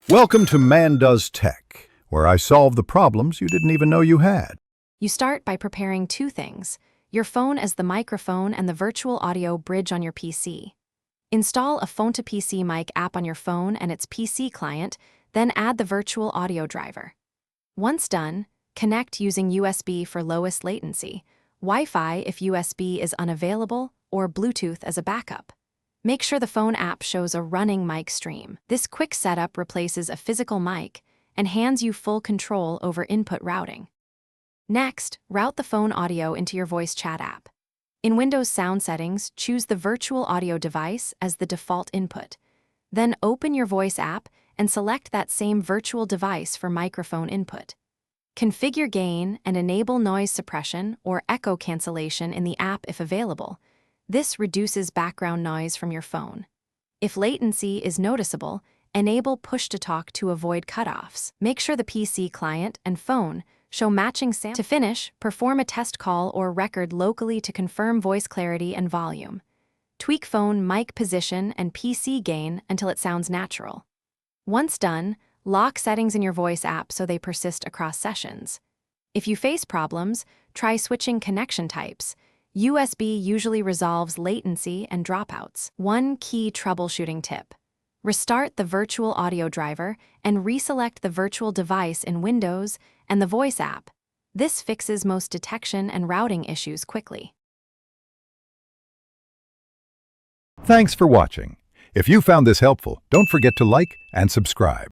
Welcome to Man Does Tech, where I solve the problems you didn't even know you had. You start by preparing two things: your phone as the microphone and the virtual audio bridge on your PC. Install a phone-to-PC mic app on your phone and its PC client, then add the virtual audio driver. Once done, connect using USB for lowest latency, Wi-Fi if USB is unavailable, or Bluetooth as a backup. Make sure the phone app shows a running mic stream. This quick setup replaces a physical mic and hands you full control over input routing. Next, route the phone audio into your voice chat app. In Windows sound settings, choose the virtual audio device as the default input. Then open your voice app and select that same virtual device for microphone input. Configure gain and enable noise suppression or echo cancellation in the app if available. This reduces background noise from your phone. If latency is noticeable, enable push-to-talk to avoid cutoffs. Make sure the PC client and phone show matching sound. To finish, perform a test call or record locally to confirm voice clarity and volume. Tweak phone mic position and PC gain until it sounds natural. Once done, lock settings in your voice app so they persist across sessions. If you face problems, try switching connection types. USB usually resolves latency and dropouts. One key troubleshooting tip: restart the virtual audio driver and reselect the virtual device in Windows and the voice app. This fixes most detection and routing issues quickly. Thanks for watching. If you found this helpful, don't forget to like and subscribe.